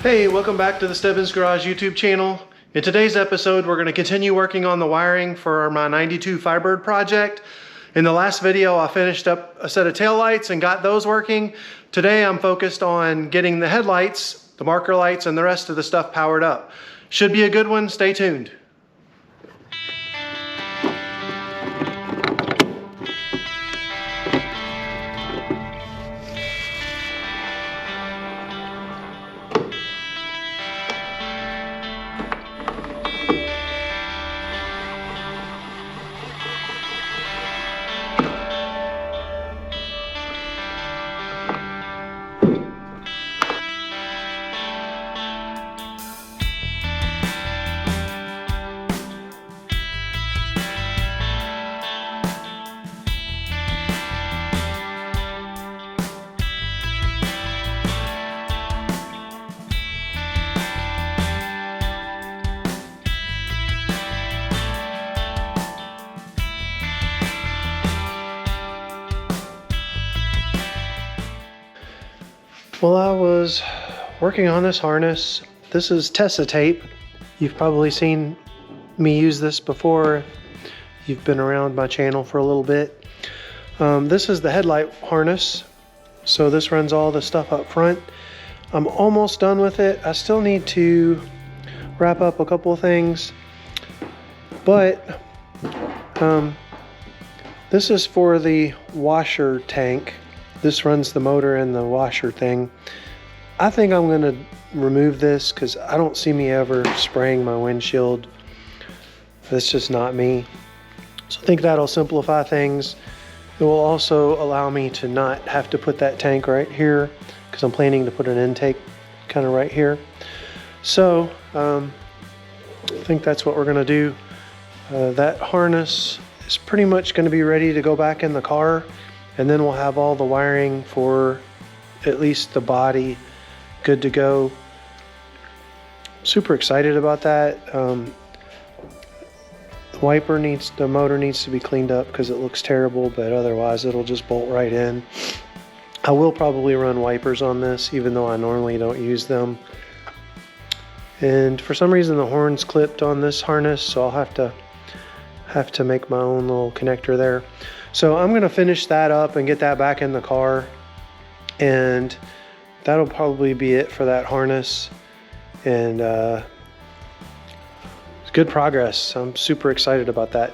Hey, welcome back to the Stebbins Garage YouTube channel. In today's episode, we're going to continue working on the wiring for my 92 Firebird project. In the last video, I finished up a set of taillights and got those working. Today, I'm focused on getting the headlights, the marker lights, and the rest of the stuff powered up. Should be a good one. Stay tuned. Well, I was working on this harness. This is Tessa tape. You've probably seen me use this before. You've been around my channel for a little bit. This is the headlight harness. So this runs all the stuff up front. I'm almost done with it. I still need to wrap up a couple of things. But this is for the washer tank. This runs the motor and the washer thing. I think I'm going to remove this because I don't see me ever spraying my windshield. That's just not me. So I think that'll simplify things. It will also allow me to not have to put that tank right here because I'm planning to put an intake kind of right here. So I think that's what we're going to do. That harness is pretty much going to be ready to go back in the car. And then we'll have all the wiring for at least the body good to go. Super excited about that. The motor needs to be cleaned up because it looks terrible, but otherwise it'll just bolt right in. I will probably run wipers on this, even though I normally don't use them. And for some reason the horn's clipped on this harness, so I'll have to make my own little connector there. So I'm going to finish that up and get that back in the car, and that'll probably be it for that harness. And it's good progress. I'm super excited about that.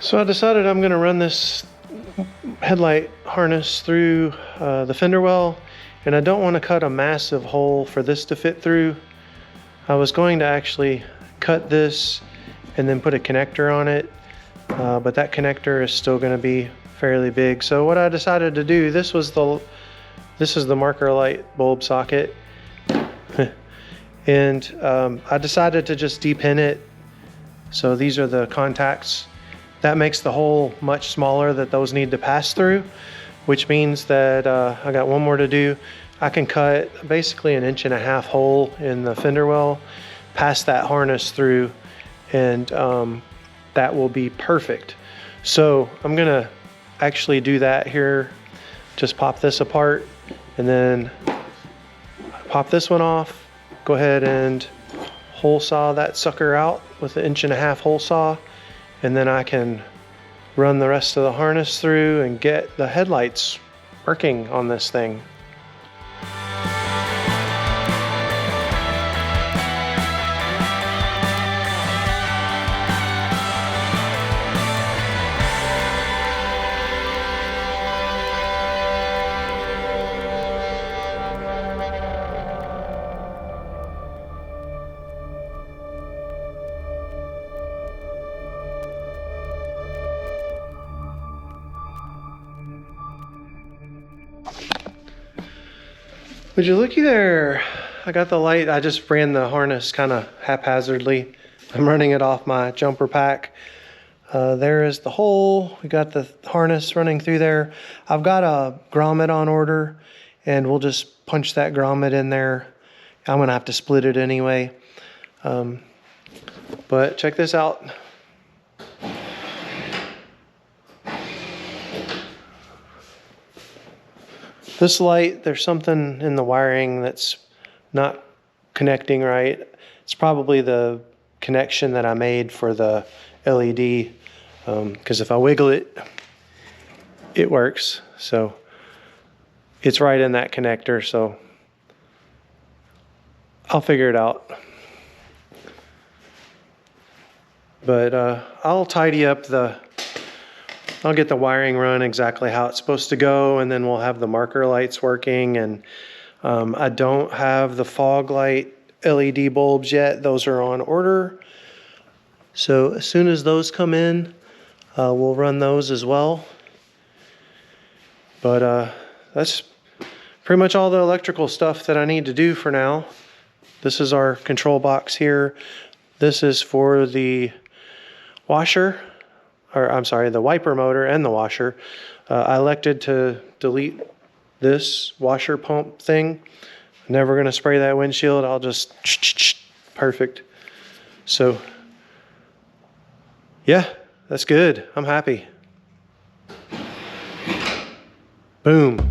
So I decided I'm going to run this headlight harness through the fender well, and I don't want to cut a massive hole for this to fit through. I was going to actually cut this and then put a connector on it, but that connector is still going to be fairly big. So what I decided to do, this is the marker light bulb socket, and I decided to just depin it. So these are the contacts. That makes the hole much smaller that those need to pass through, which means that I got one more to do. I can cut basically an 1.5 inch hole in the fender well, pass that harness through, and that will be perfect. So I'm gonna actually do that here. Just pop this apart and then pop this one off. Go ahead and hole saw that sucker out with the 1.5 inch hole saw. And then I can run the rest of the harness through and get the headlights working on this thing. Would you looky there? I got the light. I just ran the harness kind of haphazardly. I'm running it off my jumper pack. There is the hole. We got the harness running through there. I've got a grommet on order, and we'll just punch that grommet in there. I'm gonna have to split it anyway. But check this out. This light, there's something in the wiring that's not connecting right. It's probably the connection that I made for the LED, because if I wiggle it, it works. So it's right in that connector, so I'll figure it out. But I'll tidy up I'll get the wiring run exactly how it's supposed to go, and then we'll have the marker lights working. And I don't have the fog light LED bulbs yet. Those are on order. So as soon as those come in, we'll run those as well. But that's pretty much all the electrical stuff that I need to do for now. This is our control box here. This is for the washer, or I'm sorry, the wiper motor and the washer. I elected to delete this washer pump thing. Never gonna spray that windshield. I'll just perfect. So yeah, that's good. I'm happy. Boom.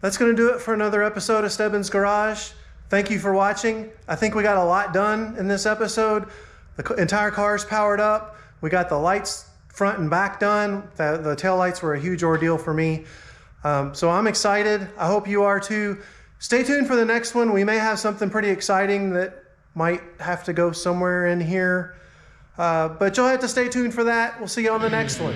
That's going to do it for another episode of Stebbins Garage. Thank you for watching. I think we got a lot done in this episode. The entire car is powered up. We got the lights front and back done. The tail lights were a huge ordeal for me. So I'm excited. I hope you are too. Stay tuned for the next one. We may have something pretty exciting that might have to go somewhere in here. But you'll have to stay tuned for that. We'll see you on the next one.